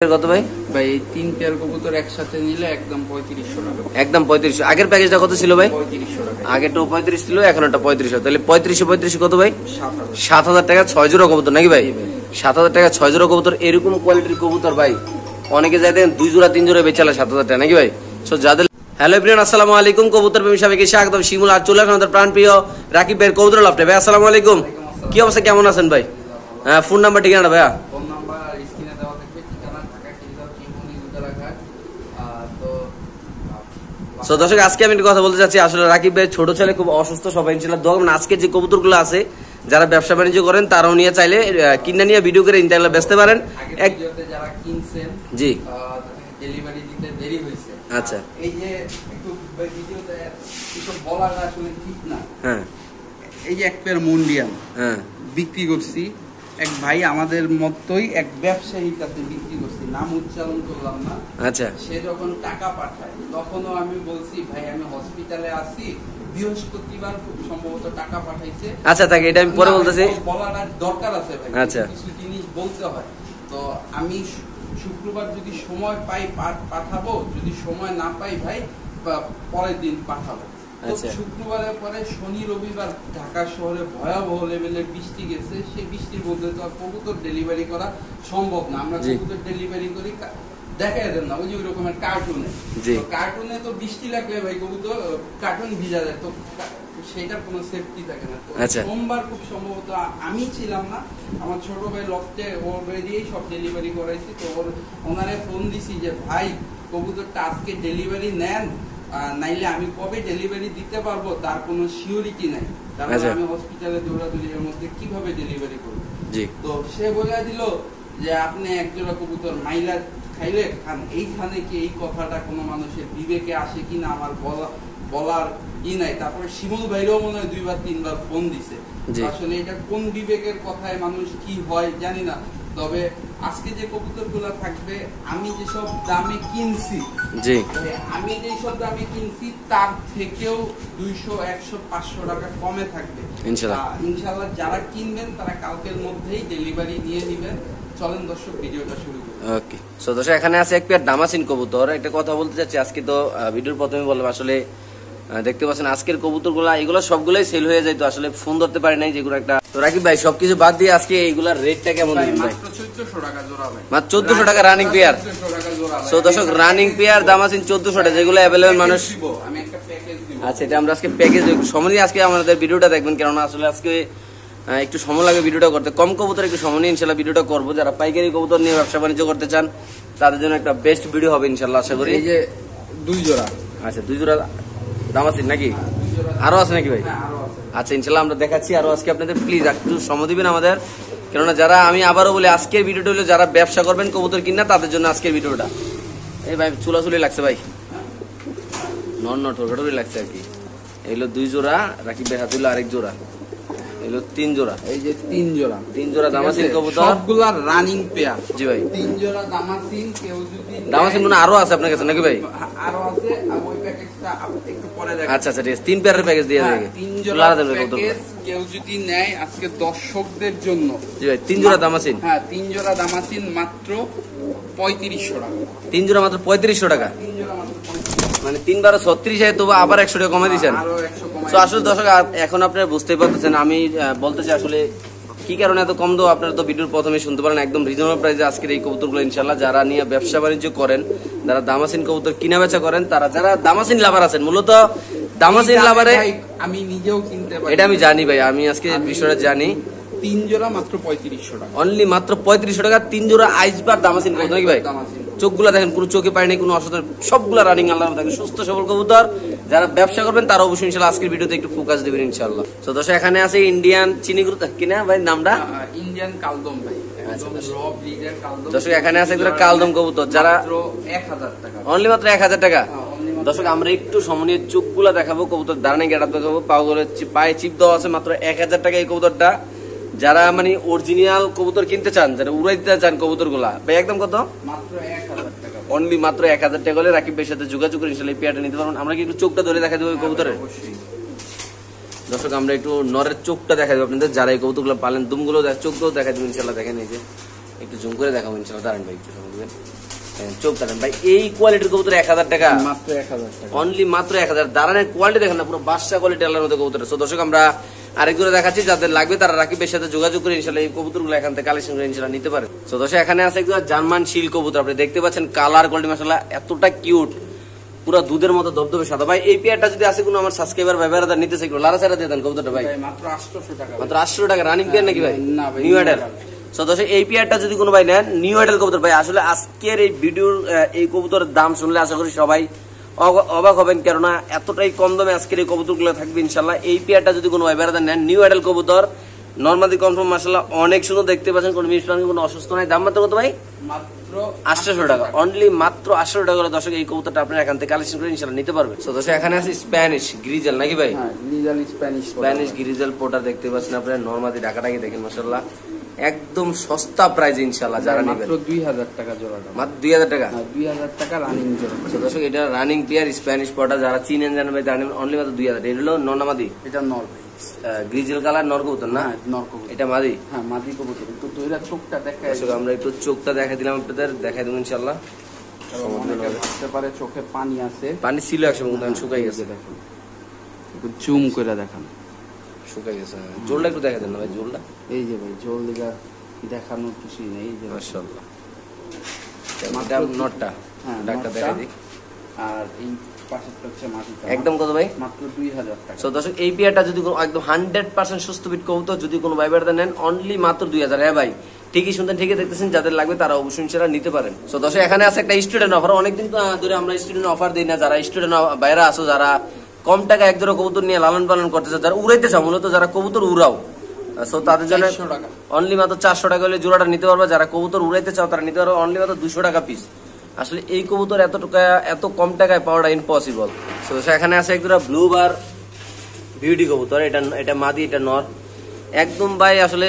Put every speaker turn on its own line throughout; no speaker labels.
কত ভাই?
ভাই এই 3 পেয়ার কবুতর একসাথে নিলে একদম 3500 টাকা।
একদম 3500। আগের প্যাকেজটা কত ছিল ভাই?
3500 টাকা।
আগেরটা 35 ছিল, এখন এটা 3500। তাহলে 3500 কত ভাই?
7000।
7000 টাকা 6 জোড়া কবুতর নাকি ভাই? 7000 টাকা 6 জোড়া কবুতর। এরকম কোয়ালিটির কবুতর ভাই অনেকে যায় দেখেন 2 জোড়া 3 জোড়া বেচালে 7000 টাকা নাকি ভাই? সো যাদের হ্যালো এভরিওয়ান, আসসালামু আলাইকুম। কবুতর প্রেমী সবাইকে স্বাগতম। শিমুল আর চলে আসেন আমাদের প্রাণপ্রিয় রাকিব ভাইয়ের কবুতর লাফটে। ভাই আসসালামু আলাইকুম, কি অবস্থা, কেমন আছেন ভাই? হ্যাঁ, ফোন নাম্বার ঠিকানা ভাইয়া?
ফোন নাম্বার স্ক্রিনে দেওয়া থাকবে, ঠিকানা ঢাকা খিলগাঁও চিমনি উত্তরাঘাট।
সো দর্শক, আজকে আমি একটা কথা বলতে চাচ্ছি। আসলে রাকিব ভাই ছোট ছেলে খুব অসুস্থ, সবাই ইনশাআল্লাহ দোয়া করবেন। আজকে যে কবুতরগুলো আছে যারা ব্যবসা বাণিজ্য করেন তারাও নিয়ে চাইলে কিনে নিয়ে ভিডিও করে ইনশাআল্লাহ বেচতে পারেন।
এক ভিডিওতে যারা কিনছেন
জি
ডেলিভারি দিতে দেরি হয়েছে।
আচ্ছা,
এই যে একটু ভিডিওতে কিছু বলাটা আসলে ঠিক না।
হ্যাঁ
এই যে এক পেয়ার মুন্ডিয়ান
হ্যাঁ
বিক্রি করছি, এক ভাই আমাদের মতোই এক ব্যবসায়ীর কাছে বিক্রি করছি, নাম উচ্চারণ করলাম না।
আচ্ছা,
সে যখন টাকা পাঠায় তখনও আমি বলছি ভাই আমি হসপিটালে আছি, বৃহস্পতিবার খুব সম্ভবত টাকা পাঠাইছে।
আচ্ছা তাকে এটা আমি পরে বলতেছি।
বলাটা দরকার আছে ভাই,
আচ্ছা।
কিছু জিনিস বলতে হয়। তো আমি শুক্রবার যদি সময় পাই পাঠাবো, যদি সময় না পাই ভাই পরের দিন পাঠাবো।
আচ্ছা।
শুক্রবারের পরে শনি রবিবার ঢাকা শহরে ভয়াবহ লেভেলের বৃষ্টি গেছে। সেই বৃষ্টির মধ্যে তো আর কবুতর ডেলিভারি করা সম্ভব না। আমরা কবুতর ডেলিভারি করি দেখাই দেন না, ওই যে ওই রকমের কার্টুনে। কার্টুনে তো বৃষ্টি লাগলে ভাই কবুতর কার্টুন ভিজা যায়, তো সেটার কোনো সেফটি থাকে না। সোমবার খুব সম্ভবত আমি ছিলাম না, আমার ছোট ভাই লফটে ওর দিয়েই সব ডেলিভারি করাইছি। তো ওনারে ফোন দিছি যে ভাই কবুতরটা আজকে ডেলিভারি নেন, নাইলে আমি কবে ডেলিভারি দিতে পারবো তার কোনো সিওরিটি নাই। তারপরে আমি হসপিটালে দৌড়াদৌড়ি এর মধ্যে কিভাবে ডেলিভারি করবো। তো সে বলে দিল যে আপনি একজোড়া কবুতর মাইলা খাইলে খান। এইখানে কি এই কথাটা কোনো মানুষের বিবেকে আসে কিনা আমার বলার ই নাই। তারপরে শিমুল ভাইরাও মনে হয় 2 বার 3 বার ফোন দিছে। আসলে এটা কোন বিবেকের কথায় মানুষ কি হয় জানি না। তবে আজকে যে কবুতরগুলো থাকবে আমি যেসব দামে কিনছি, তার থেকেও 200 100 500 টাকা কমে থাকবে ইনশাআল্লাহ। যারা কিনবেন তারা কালকের মধ্যেই ডেলিভারি নিয়ে নেবেন। চলেন দর্শক ভিডিওটা শুরু করি।
ওকে, সো দর্শক এখানে আছে এক পেয়ার দামাসিন কবুতর। একটা কথা বলতে চাচ্ছি, আজকে তো ভিডিওর প্রথমে বললাম আসলে দেখতে পাচ্ছেন আজকের কবুতরগুলা এগুলো সবগুলাই সেল হয়ে যায়, তো আসলে ফোন ধরতে পারি নাই যেগুলো একটা। তো রাকিব ভাই সবকিছু বাদ দিয়ে আজকে এইগুলার রেটটা কেমন দিবেন ভাই?
মাত্র 1400 টাকা জোড়া ভাই,
মাত্র 1400 টাকা রানিং পেয়ার। সো দর্শক রানিং পেয়ার দামাসিন 1400 টাকা, যেগুলো अवेलेबल মানুষ।
আমি একটা প্যাকেজ দিব।
আচ্ছা, এটা আমরা আজকে প্যাকেজ সময় দিয়ে আজকে আমাদের ভিডিওটা দেখবেন, কারণ আসলে আজকে একটু সময় লাগে ভিডিওটা করতে। কম কবুতর একটু সময় নিয়ে ইনশাআল্লাহ ভিডিওটা করবো। যারা পাইকারি কবুতর নিয়ে ব্যবসা বাণিজ্য করতে চান তাদের জন্য একটা বেস্ট ভিডিও হবে ইনশাআল্লাহ, আশা করি।
এই যে 2 জোড়া।
আচ্ছা, 2 জোড়া দামাসিন নাকি? আরো আছে নাকি ভাই? আচ্ছা, ইনশাআল্লাহ আমরা দেখাচ্ছি আরো আজকে। আপনাদের প্লিজ একটু সময় দিবেন আমাদের, কেননা যারা, আমি আবারও বলি, আজকের ভিডিওটা হলো যারা ব্যবসা করবেন কবুতর কিনা তাদের জন্য আজকের ভিডিওটা। এই ভাই চুলাচুলি লাগছে ভাই, ঠোকরি লাগছে আর কি। এগুলো 2 জোড়া, রাকিব ভাই হাতে হলো আরেক জোড়া, এগুলো 3 জোড়া।
এই যে 3 জোড়া
দামাসিন কবুতর,
সবগুলা রানিং পেয়ার।
জি ভাই,
3 জোড়া দামাসিন। কেউ যদি
দামাসিন মনে আরো আছে আপনার কাছে নাকি ভাই?
আরো আছে, আর ওই প্যাকেজটা একটু পরে দেখাবো।
আচ্ছা ঠিক আছে, 3 পেয়ারের প্যাকেজ দিয়ে দেবে।
3 জোড়া প্যাকেজ কেউ যদি নেয় আজকে দর্শকদের জন্য,
জি ভাই, 3 জোড়া দামাসিন।
হ্যাঁ, 3 জোড়া দামাসিন মাত্র 3500 টাকা।
3 জোড়া মাত্র 3500 টাকা,
3 জোড়া মাত্র 3500,
মানে 3 বার 36 হয়, তবু আবার 100 টাকা কমে দিয়েছেন।
আরো 100 কমাই।
তো আসলে দর্শক এখন আপনারা বুঝতেই পারতেছেন আমি বলতেছি আসলে কি কারণে এত কম দেবো। আপনারা তো ভিডিওর প্রথমে শুনতে পারেন, একদম রিজনেবল প্রাইসে আজকের এই কবুতরগুলো ইনশাআল্লাহ। যারা নিয়ে ব্যবসা বাণিজ্য করেন, যারা দামাসিন কবুতর কিনা বেচা করেন, তারা যারা দামাসিন লাভার আছেন, মূলত দামাসিন লাভারে
আমি নিজেও কিনতে পারি,
এটা আমি জানি ভাই, আমি আজকে বিষয়টা জানি।
3 জোড়া মাত্র 3500 টাকা,
অনলি মাত্র 3500 টাকা। 3 জোড়া আইসবার দামাসিন কবুতর নাকি ভাই? চোখগুলা দেখেন, কোনো চোখে পায়নি কোনো অসুবিধা, সবগুলা রানিং আল্লাহ থাকে, সুস্থ সবল কবুতর। যারা ব্যবসা করবেন তারা অবশ্যই ইনশাআল্লাহ আজকের ভিডিওতে একটু ফোকাস দিবেন ইনশাআল্লাহ। তো দর্শক এখানে আছে ইন্ডিয়ান চিনিগুলো কিনা ভাই, নামটা
ইন্ডিয়ান কালদম ভাই।
দর্শক এখানে আছে একটা কালদম কবুতর, যারা
1000 টাকা,
অনলি মাত্র 1000 টাকা। দর্শক আমরা একটু সমনীয় চোখগুলা দেখাবো, কবুতর দাঁড়ানি গেটাপ দেখাবো, পায়ে চিপ দেওয়া আছে, মাত্র 1000 টাকা এই কবুতরটা। যারা মানে অরিজিনাল কবুতর কিনতে চান, যারা উড়াই দিতে চান কবুতর গুলা ভাই, একদম কত?
মাত্র 1000 টাকা,
অনলি মাত্র 1000 টাকা হলে রাকিব ভাইয়ের সাথে যোগাযোগ করে ইনশাআল্লাহ এই পেয়ারটা নিতে পারবেন। আমরা কি একটু চোখটা ধরে দেখা দেবো কবুতরের? দর্শক আমরা একটু নরের চোখটা দেখা দেবো আপনাদের, যারা এই কবুতরগুলো পালেন, দুমগুলো চোখগুলো দেখা দেবো ইনশাআল্লাহ। দেখেন এই যে একটু জুম করে দেখাবো ইনশাআল্লাহ। দাঁড়ান ভাই একটু সময় দিবেন, চোখ দাঁড়ান ভাই। এই কোয়ালিটির কবুতর 1000 টাকা,
মাত্র 1000 টাকা,
অনলি মাত্র 1000। দাঁড়ানের কোয়ালিটি দেখেন না, পুরো বাদশা কোয়ালিটি আল্লাহর মতো কবুতর। তো দর্শক আমরা আরেকগুলো দেখাচ্ছি, যাদের লাগবে তারা রাকিবের সাথে যোগাযোগ করে ইনশাআল্লাহ এই কবুতরগুলো এখান থেকে কালেকশন করে ইনশাআল্লাহ নিতে পারে। তো দর্শক এখানে আছে একদম জার্মান শিল কবুতর, আপনি দেখতে পাচ্ছেন কালার কোয়ালিটি মাশাআল্লাহ এতটা কিউট, পুরো দুধের মতো দবদবে সাদা। ভাই এই পেয়ারটা যদি আছে কোনো আমার সাবস্ক্রাইবার ভাই বেড়াদা নিতে চাই, লারা ছাড়া দিয়ে দেন কবুতরটা ভাই,
মাত্র 800 টাকা,
মাত্র 800 টাকা। রানিং পেয়ার নাকি ভাই?
না ভাই,
নিউ অ্যাডাল। সো দর্শক এই পেয়ারটা যদি কোনো ভাই নেন, নিউ অ্যাডাল কবুতর ভাই, আসলে আজকের এই ভিডিওর এই কবুতরের দাম শুনলে আশা করি সবাই অবাক হবেন, কেননা এতটাই কম দামে আজকের এই কবুতরগুলো থাকবে ইনশাআল্লাহ। এই পেয়ারটা যদি কোনো ভাই বেড়াদা নেন, নিউ অ্যাডাল কবুতর, নরমালি কনফার্ম মাশাআল্লাহ অনেক সুন্দর দেখতে পাচ্ছেন, কোনো মিসপ্লান কোনো অসুস্থ নাই। দাম মাত্র কত ভাই?
মাত্র
800 টাকা, অনলি মাত্র 800 টাকা করে দর্শক এই কবুতরটা আপনারা এখান থেকে কালেকশন করে ইনশাআল্লাহ নিতে পারবেন। তো দর্শক এখানে আছে স্প্যানিশ গ্রিজেল নাকি ভাই?
হ্যাঁ, গ্রিজেল স্প্যানিশ
গ্রিজেল পোটা দেখতে পাচ্ছেন আপনারা, নরমালি ঢাকাটাকে দেখেন মাশাআল্লাহ একদম সস্তা প্রাইসে ইনশাআল্লাহ যারা নেবেন।
মাত্র 2000 টাকা জোড়াটা,
মাত্র 2000 টাকা।
হ্যাঁ 2000 টাকা রানিং জোড়া।
তো দর্শক এটা রানিং পেয়ার স্প্যানিশ পোটা, যারা চিনেন জানেন ভাই জানেন, অনলি মাত্র 2000। এটা হলো নরনামাদি,
এটা নর,
গ্রিজেল কালার নর কবুতর না?
হ্যাঁ নর কবুতর,
এটা মাদি।
হ্যাঁ মাদি কবুতর। তো তোরা চোখটা দেখায়,
দর্শক আমরা একটু চোখটা দেখাই দিলাম আপনাদের, দেখাই দেবো ইনশাআল্লাহ।
অনেকে ভাবতে পারে চোখে পানি আছে,
পানি ছিল একসময় কিন্তু এখন শুকাই গেছে,
দেখুন একটু জুম করে দেখান,
শুকাই গেছে। জোলটা একটু দেখা দেন না ভাই, জোলটা।
এই যে ভাই জল দিঘা দেখানোর কিছুই নেই, এই যে
মাশাআল্লাহ
মাত্র
এটা নটটা,
হ্যাঁ
ডাকটা দেখাই দিই।
আর এই পাশেরটা হচ্ছে মাটিটা,
একদম কত ভাই?
মাত্র 2000 টাকা।
সো দর্শক এই পেয়ারটা যদি একদম 100% সুস্থ বিট কবুতর যদি কোনো ভাই বেড়াতে নেন, অনলি মাত্র 2000। হ্যাঁ ভাই ঠিকই শুনতেন, ঠিকই দেখতেছেন, যাদের লাগবে তারা অবশ্যই ইনশাআল্লাহ নিতে পারেন। সো দর্শক এখানে আছে একটা স্টুডেন্ট অফার, অনেকদিন ধরে আমরা স্টুডেন্ট অফার দিই না। যারা স্টুডেন্ট বাইরা আছো, যারা কম টাকা এক জোড়া কবুতর নিয়ে লালন পালন করতে চাও, যারা উড়াইতে চাও, মূলত যারা কবুতর উড়াও, সো তাদের জন্য
400 টাকা,
অনলি মাত্র 400 টাকা হলে জোড়াটা নিতে পারবে। যারা কবুতর উড়াইতে চাও তারা নিতে পারবে অনলি মাত্র 200 টাকা পিস। আসলে এই কবুতর এত কম টাকায় পাওয়াটা ইম্পসিবল। সো এখানে আছে এক জোড়া ব্লু বার বিউটি কবুতর, এটা মাদি, এটা নর। একদম ভাই আসলে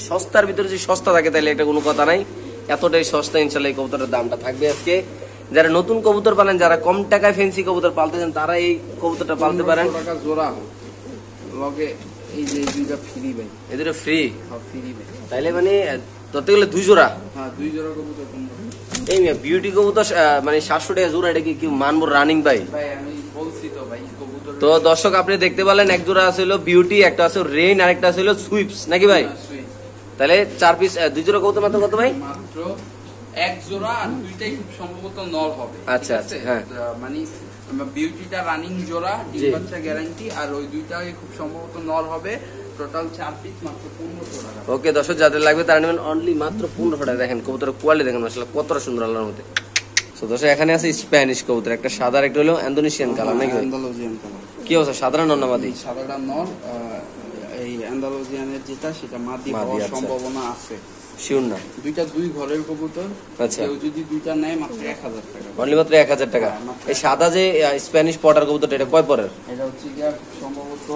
সস্তার ভিতরে যদি সস্তা থাকে তাহলে এটা কোনো কথা নাই, এতটাই সস্তা ইনশাআল্লাহ এই কবুতরের দামটা থাকবে আজকে। যারা নতুন কবুতর পালেন, যারা কম টাকায় ফেন্সি কবুতর পালতে চান, তারা এই কবুতরটা পালতে পারেন।
1500 টাকা জোড়া লগে এই যে দুইটা ফ্রি ভাই,
এদের ফ্রি,
সব ফ্রি ভাই,
তাইলে মানে ধরতে গেলে 2 জোড়া।
হ্যাঁ 2 জোড়া কবুতর 1500।
এই বিউটি কবুতর মানে 700 টাকা জোড়া, এটা কি মানবো রানিং ভাই?
ভাই আমি বলছি তো ভাই কবুতর।
তো দর্শক আপনি দেখতে পেলেন এক জোড়া ছিল বিউটি, একটা আছে রেইন, আর একটা ছিল সুইপস নাকি ভাই? তাহলে 4 পিস 2 জোড়া কবুতর মাত্র কত ভাই?
মাত্র এক জোড়া, আর দুইটাই খুব সম্ভবত নর হবে।
আচ্ছা,
ঠিক আছে?
হ্যাঁ।
মানে বিউটিটা রানিং জোড়া, ডিম
জি।
বাচ্চা গ্যারান্টি, আর ওই দুইটাই খুব সম্ভবত নর হবে। টোটাল 4 পিস মাত্র 1500 টাকা।
ওকে দর্শক যাদের লাগবে তারা নেবেন অনলি মাত্র 1500 টাকা। দেখেন কবুতরের কোয়ালিটি দেখেন মাশাআল্লাহ কতটা সুন্দর আল্লাহর মধ্যে। সো দর্শক এখানে আছে স্প্যানিশ কবুতর, একটা সাদা, একটা হলো ইন্দোনেশিয়ান কালার নাকি ভাই?
আন্দালুজিয়ান কালার।
কি অবস্থা, সাধারণ নর না মাদি?
সাদাটা নর, এই আন্দালুজিয়ানের যেটা সেটা মাদি
মাদি,
হওয়ার
আচ্ছা।
সম্ভাবনা আছে।
শিওর না?
দুইটা 2 ঘরের কবুতর,
আচ্ছা।
কেউ যদি দুইটা নেয় মাত্র 1000 টাকা।
অনলি মাত্র 1000 টাকা।
হ্যাঁ, মাত্র
এই সাদা যে স্প্যানিশ পটার কবুতরটা, এটা কয় পরের?
এটা হচ্ছে গিয়া সম্ভবত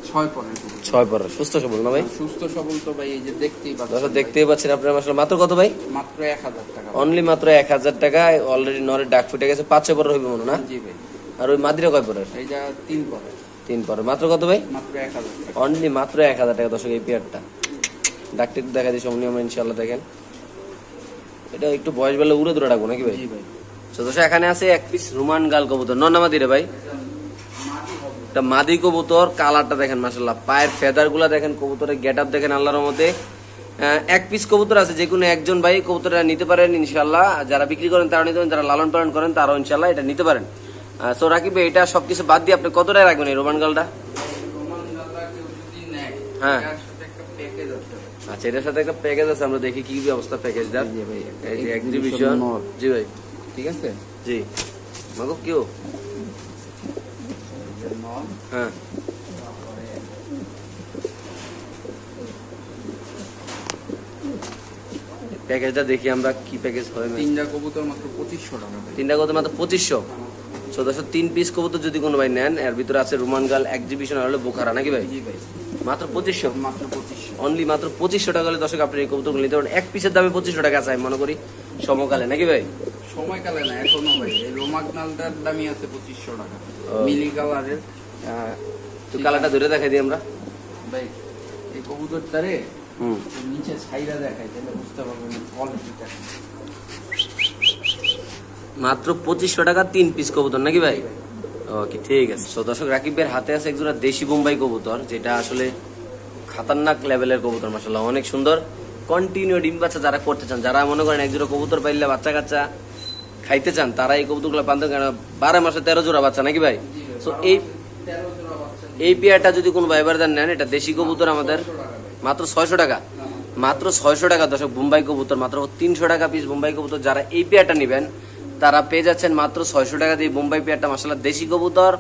6 পরের কবুতর।
6 পরের, সুস্থ সবল না ভাই?
সুস্থ সবল তো ভাই, এই যে দেখতেই
দর্শক
পাচ্ছেন,
দেখতেই পাচ্ছেন আপনারা মাশাআল্লাহ। মাত্র কত ভাই?
মাত্র 1000 টাকা।
অনলি মাত্র 1000 টাকা। অলরেডি নরের ডাক ফুটে গেছে, 5-6 পরের হইবে মনে না?
জি ভাই।
আর ওই মাদিরা কয় পরের?
এইটা 3 পরের,
3 পরের। মাত্র কত ভাই?
মাত্র 1000 টাকা।
অনলি মাত্র 1000 টাকা দর্শক এই পেয়ারটা। ডাকটা একটু দেখা দিই সামনে আমরা ইনশাআল্লাহ। দেখেন এটা একটু বয়স বেলা উড়ে দূরে রাখবো নাকি ভাই?
জি ভাই।
তো দর্শক এখানে আছে এক পিস রোমান গাল কবুতর, নর না মাদি রে ভাই? এটা মাদি কবুতর, কালারটা দেখেন মাশাআল্লাহ, পায়ের ফেদার গুলা দেখেন, কবুতরের গেটআপ দেখেন আল্লাহর রহমতে। এক পিস কবুতর আছে, যে কোনো একজন ভাই কবুতরটা নিতে পারেন ইনশাআল্লাহ। যারা বিক্রি করেন তারা নিতে পারেন, যারা লালন পালন করেন তারাও ইনশাআল্লাহ এটা নিতে পারেন। সো রাকিব ভাই এটা সবকিছু বাদ দিয়ে আপনি কত টাকা রাখবেন এই রোমান গালটা?
রোমান গালটা কেউ যদি নেয়,
হ্যাঁ।
এটার সাথে একটা প্যাকেজ আছে ভাই।
আচ্ছা, এটার সাথে একটা প্যাকেজ আছে, আমরা দেখি কি কি অবস্থা প্যাকেজ দেন।
জি ভাই,
এই যে
exhibition
এক্সিবিশন।
নর।
জি ভাই,
ঠিক আছে।
জি মাগো কিও।
এই যে নর,
হ্যাঁ
তারপরে
প্যাকেজটা দেখি আমরা কি প্যাকেজ হয়।
3টা কবুতর মাত্র 2500 টাকা ভাই।
3টা কত? মাত্র 2500। সো দর্শক 3 পিস কবুতর যদি কোনো ভাই নেন, এর ভিতরে আছে রোমান গাল, এক্সিবিশন আর হলো বোখারা নাকি ভাই?
জি ভাই,
মাত্র 2500।
মাত্র 2500।
অনলি মাত্র 2500 টাকা হলে দর্শক আপনি এই কবুতরগুলো নিতে পারেন। এক পিসের দামে 2500 টাকা আছে আমি মনে করি সমকালে নাকি ভাই?
সময়কালে না, এখনো ভাই। এই রোমাগনালটার দামই আছে 2500 টাকা,
ও।
মিলি কালারের।
তো কালারটা ধরে দেখাই দিই আমরা।
ভাই এই কবুতরটারে নিচে ছাইরা দেখাই তাহলে বুঝতে পারবেন কোয়ালিটিটা।
মাত্র 2500 টাকা 3 পিস কবুতর নাকি ভাই? ওকে ঠিক আছে। তো দর্শক রাকিব ভাইয়ের হাতে আছে একজোড়া দেশি বোম্বাই কবুতর, যেটা আসলে খাতারনাক লেভেলের কবুতর, মাশাআল্লাহ অনেক সুন্দর। কন্টিনিউ ডিম বাচ্চা যারা করতে চান, যারা মনে করেন একজোড়া কবুতর পাইলে বাচ্চা কাচ্চা খাইতে চান, তারা এই কবুতরগুলো পান। 12 মাসে 13 জোড়া বাচ্চা নাকি ভাই? তো এই পেয়ারটা যদি কোনো ভাই বারদার নেন, এটা দেশি কবুতর আমাদের মাত্র 600 টাকা, মাত্র 600 টাকা দর্শক। বোম্বাই কবুতর মাত্র 300 টাকা পিস বোম্বাই কবুতর। যারা এই পেয়ারটা নেবেন তারা পেয়ে যাচ্ছেন মাত্র 600 টাকা দিয়ে বোম্বাই পেয়ারটা। মাশাআল্লাহ দেশি কবুতর,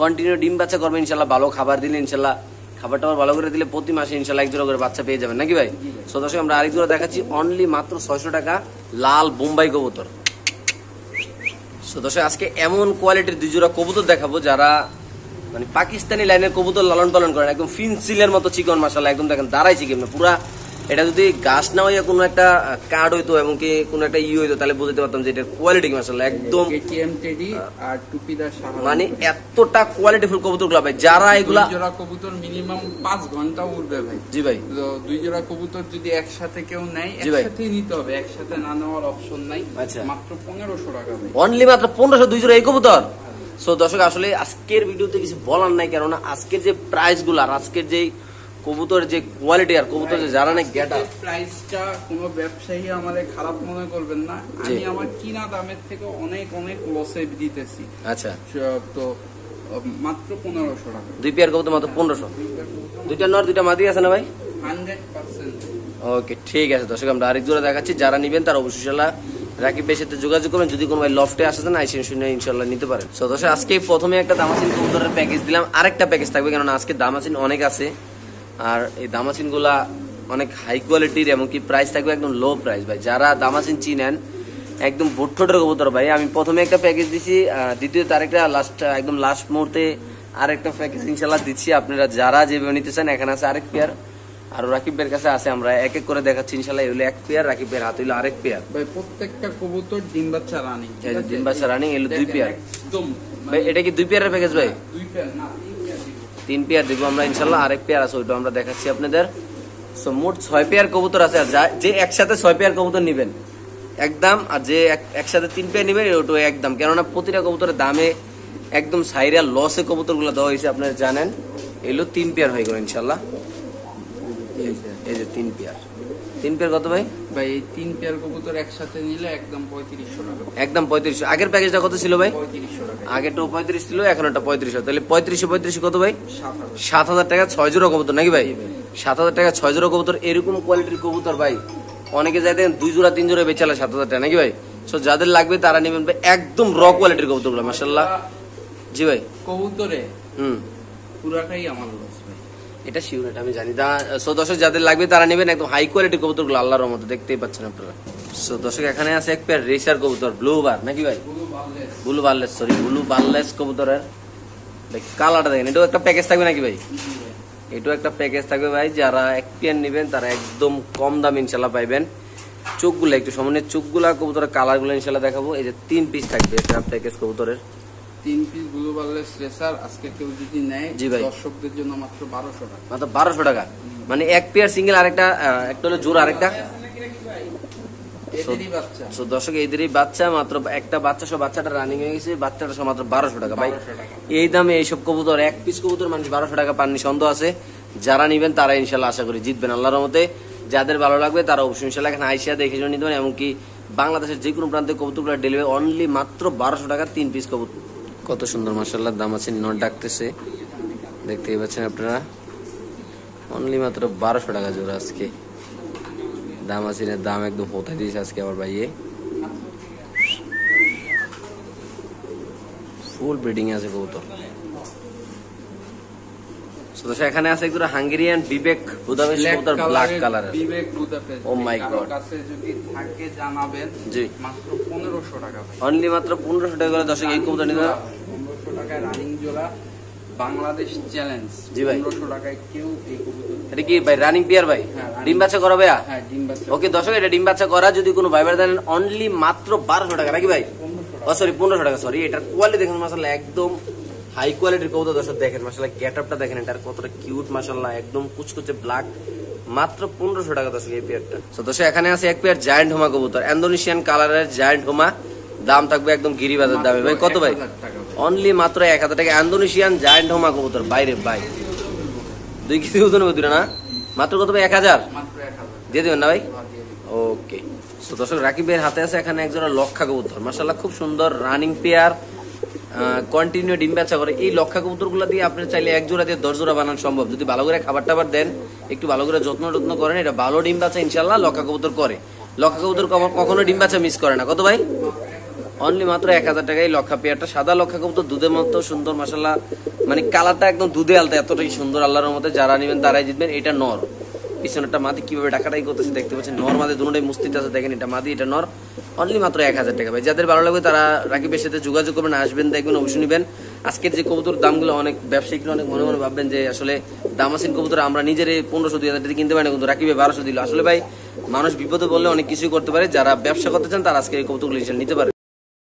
কন্টিনিউ ডিম বাচ্চা করবে ইনশাল্লাহ। ভালো খাবার দিলে ইনশাল্লাহ, খাবারটা ভালো করে দিলে প্রতি মাসে ইনশাল্লাহ এক জোড়া করে বাচ্চা পেয়ে যাবেন নাকি ভাই? সো দর্শক আমরা আরেক জোড়া দেখাচ্ছি অনলি মাত্র 600 টাকা লাল বোম্বাই কবুতর। সো দর্শক আজকে এমন কোয়ালিটির 2 জোড়া কবুতর দেখাবো যারা মানে পাকিস্তানি লাইনের কবুতর লালন পালন করেন, একদম ফিনসিলের মতো চিকন, মাশাআল্লাহ একদম দেখেন দাঁড়াইছে কেমন পুরা। এটা যদি গাছ না হইয়া কোনো একটা কার্ড হইতো এবং কি কোনো একটা হইতো, তাহলে বুঝতে পারতাম যে এটার কোয়ালিটি মাশাআল্লাহ একদম
কেটিএম টেডি আর টুপিদার সাহারা।
মানে এতটা কোয়ালিটিফুল কবুতরগুলো ভাই, যারা এগুলা
2 জোড়া কবুতর মিনিমাম 5 ঘন্টা উড়বে ভাই।
জি ভাই।
তো 2 জোড়া কবুতর যদি একসাথে কেউ নেয়, একসাথে নিতে হবে, একসাথে না নেওয়ার অপশন নাই।
আচ্ছা,
মাত্র 1500 টাকা ভাই,
অনলি মাত্র 1500 2 জোড়া এই কবুতর। সো দর্শক আসলে আজকের ভিডিওতে কিছু বলার নাই, কেননা আজকের যে প্রাইস গুলো আর আজকের যে কবুতর যে কোয়ালিটি আর কবুতর যে যারা না গেটা
প্রাইসটা কোনো ব্যবসায়ী আমাদের খারাপ মনে করবেন না, আমি আমার কিনা দামের থেকে অনেক অনেক লসে দিতেছি।
আচ্ছা,
তো মাত্র 1500 টাকা
2 পেয়ার কবুতর মাত্র 1500। 2টা নর 2টা মাদি আছে না ভাই?
100%।
ওকে ঠিক আছে দর্শক আমরা আরেক জোড়া দেখাচ্ছি, যারা নিবেন তারা অবশ্যই ইনশাআল্লাহ রাকিব ভাইয়ের সাথে যোগাযোগ করবেন। যদি কোনো ভাই লফটে আসেন আইসেন শুনে ইনশাআল্লাহ নিতে পারেন। সো দর্শক আজকে প্রথমে একটা দামাসিন কবুতরের প্যাকেজ দিলাম, আরেকটা প্যাকেজ থাকবে, কারণ আজকে দামাসিন অনেক আছে আর এই দামাসিন গুলা অনেক হাই কোয়ালিটির, এমনকি প্রাইস থাকবে একদম লো প্রাইস ভাই। যারা দামাসিন চিনেন একদম ভুট্টোটের কবুতর ভাই, আমি প্রথমে একটা প্যাকেজ দিছি, দ্বিতীয়ত আরেকটা একদম লাস্ট মুহূর্তে আরেকটা প্যাকেজ ইনশাআল্লাহ দিচ্ছি। আপনারা যারা যেভাবে নিতে চান, এখানে আছে আরেক পেয়ার আর রাকিবের কাছে আছে, আমরা এক এক করে দেখাচ্ছি ইনশাআল্লাহ। এগুলো এক পেয়ার, রাকিবের হাতে হলো আরেক পেয়ার
ভাই। প্রত্যেকটা কবুতর ডিম বাচ্চা রানিং,
ডিম বাচ্চা রানিং, এগুলো 2 পেয়ার
একদম
ভাই। এটা কি 2 পেয়ারের প্যাকেজ ভাই?
2 পেয়ার না
3 পেয়ার দিব আমরা ইনশাআল্লাহ। আরেক পেয়ার আছে, ওইটা আমরা দেখাচ্ছি আপনাদের। সো মোট 6 পেয়ার কবুতর আছে। আর যে একসাথে 6 পেয়ার কবুতর নেবেন একদম, আর যে একসাথে 3 পেয়ার নেবেন ওটা একদম, কেননা প্রতিটা কবুতরের দামে একদম সাইরিয়াল লসে কবুতর গুলো দেওয়া হয়েছে, আপনারা জানেন। এগুলো 3 পেয়ার হয়ে গেল ইনশাআল্লাহ। এই যে 3 পেয়ার, 3 পেয়ার কত ভাই?
ভাই এই 3 পেয়ার কবুতর একসাথে নিলে একদম 3500 টাকা,
একদম 3500। আগের প্যাকেজটা কত ছিল ভাই?
3500 টাকা।
আগেরটা 35 ছিল, এখন এটা 3500। তাহলে 3500 কত ভাই?
7000।
7000 টাকা 6 জোড়া কবুতর নাকি ভাই? 7000 টাকা 6 জোড়া কবুতর। এরকম কোয়ালিটির কবুতর ভাই অনেকে যাইতেন 2 জোড়া 3 জোড়া বেচালে 7000 টাকা নাকি ভাই? সো যাদের লাগবে তারা নেবেন ভাই, একদম র কোয়ালিটির কবুতরগুলো মাশাআল্লাহ। জি ভাই।
কবুতরে পুরাটাই আমার লস ভাই,
এটা শিওর, এটা আমি জানি। সো দর্শক যাদের লাগবে তারা নেবেন একদম হাই কোয়ালিটির কবুতরগুলো, আল্লাহর রহমতে দেখতেই পাচ্ছেন আপনারা। সো দর্শক এখানে আছে এক পেয়ার রেসার কবুতর, ব্লু বার নাকি ভাই? ব্লু বারলেস, সরি ব্লু বারলেস কবুতরের ভাই কালারটা দেখেন। এটাও একটা প্যাকেজ থাকবে নাকি ভাই? এটাও একটা প্যাকেজ থাকবে ভাই। যারা এক পেয়ার নেবেন তারা একদম কম দাম ইনশাল্লাহ পাইবেন। চোখগুলো একটু সামনে, চোখগুলা কবুতরের কালারগুলো ইনশাল্লাহ দেখাবো। এই যে 3 পিস থাকবে এটা প্যাকেজ কবুতরের,
3 পিস ব্লু বারলেস রেসার। আজকে কেউ যদি নেয়,
জি ভাই,
দর্শকদের জন্য মাত্র 1200 টাকা,
মাত্র 1200 টাকা। মানে এক পেয়ার সিঙ্গেল, আরেকটা একটা হলো জোড়া, আরেকটা সো দর্শক এদেরই বাচ্চা, মাত্র একটা বাচ্চা সহ, বাচ্চাটা রানিং হয়ে গেছে, বাচ্চাটা সহ মাত্র 1200 টাকা ভাই। এই দামে এইসব কবুতর, এক পিস কবুতর মানুষ 1200 টাকা পাননি সন্দেহ আছে। যারা নিবেন তারা ইনশাল্লাহ আশা করি জিতবেন আল্লাহর রহমতে। যাদের ভালো লাগবে তারা অবশ্যই ইনশাল্লাহ এখানে আইসা দেখে শুনে নিতে পারেন। এমনকি বাংলাদেশের যে কোনো প্রান্তে কবুতরগুলো ডেলিভারি অনলি মাত্র 1200 টাকা 3 পিস কবুতর। কত সুন্দর মাশাআল্লাহ দাম আছে, নট ডাকতেছে দেখতেই পাচ্ছেন আপনারা। অনলি মাত্র 1200 টাকা জোড়া আজকে দাম আছে, দাম একদম হোতা দিয়েছে আজকে আমার ভাইয়ে। ফুল ব্রিডিং আছে কবুতর। এখানে আছে একটু হাঙ্গেরিয়ান বিবেক বুদাপেস্ট কবুতর, ব্ল্যাক কালারের
বিবেক বুদাপেস্ট।
ও মাই গড,
কাছে যদি থাকে জানাবেন।
জি
মাত্র 1500 টাকা ভাই,
অনলি মাত্র 1500 টাকা করে দর্শক এই কবুতর নিতে।
1500 টাকায় রানিং জোড়া, বাংলাদেশ চ্যালেঞ্জ।
জি ভাই,
1500 টাকায় কেউ এই কবুতর।
এটা কি ভাই রানিং পেয়ার ভাই? ডিম বাচ্চা করা ভাইয়া?
হ্যাঁ ডিম বাচ্চা।
ওকে দর্শক এটা ডিম বাচ্চা করা। যদি কোনো ভাই দেন অনলি মাত্র 1200 টাকা নাকি ভাই? ও সরি 1500 টাকা, সরি। এটার কোয়ালিটি দেখুন মাশাআল্লাহ একদম হাই কোয়ালিটির কবুতর দর্শক দেখেন মাশাআল্লাহ গেটআপটা দেখেন এটার কতটা কিউট মাশাআল্লাহ একদম কুচকুচে ব্ল্যাক মাত্র 1500 টাকা দর্শক এই পেয়ারটা। তো দর্শক এখানে আছে এক পেয়ার জায়ান্ট হোমা কবুতর ইন্দোনেশিয়ান কালারের জায়ান্ট হোমা দাম থাকবে একদম গিরিবাজার দামে ভাই কত ভাই অনলি মাত্র 1000 টাকা ইন্দোনেশিয়ান জায়ান্ট হোমা কবুতর বাইরে ভাই 2 কেজি ওজন হবে না মাত্র কত ভাই 1000
মাত্র 1000
দিয়ে দিবেন না ভাই ওকে। তো দর্শক রাকিবের হাতে আছে এখানে একজোড়া লক্ষা কবুতর মাশাআল্লাহ খুব সুন্দর রানিং পেয়ার কন্টিনিউ ডিম বাচ্চা করে। এই লক্ষা কবুতরগুলো দিয়ে আপনি চাইলে এক জোড়া দিয়ে 10 জোড়া বানানো সম্ভব যদি ভালো করে খাবার টাবার দেন একটু ভালো করে যত্ন করেন এটা ভালো ডিম বাচ্চা ইনশাআল্লাহ লক্ষা কবুতর করে। লক্ষা কবুতর কখনো ডিম বাচ্চা মিস করে না। কত ভাই অনলি মাত্র 1000 টাকায় লক্ষা পেয়ারটা সাদা লক্ষা কবুতর দুধের মতো সুন্দর মাশাআল্লাহ মানে কালারটা একদম দুধে আলতা এতটাই সুন্দর আল্লাহর রহমতে যারা নেবেন তারাই জিতবেন। এটা নর পিছনেরটা মাদি কিভাবে ডাকাটাই করতেছে দেখতে পাচ্ছেন নর মাদি দুটোটাই মুস্তিতে আছে দেখেন এটা মাদি এটা নর অনলি মাত্র 1000 টাকা ভাই। যাদের ভালো লাগবে তারা রাকিবের সাথে যোগাযোগ করবেন আসবেন দেখবেন অবশ্যই নেবেন। আজকের যে কবুতর দামগুলো অনেক ব্যবসায়িকরা অনেক মনে মনে ভাববেন যে আসলে দামাসিন কবুতর আমরা নিজের 1500-2000 টাকা কিনতে পারি না কিন্তু রাকিবে 1200 দিল। আসলে ভাই মানুষ বিপদে বললে অনেক কিছুই করতে পারে যারা ব্যবসা করতে চান তারা আজকে এই কবুতরগুলো নিতে পারে।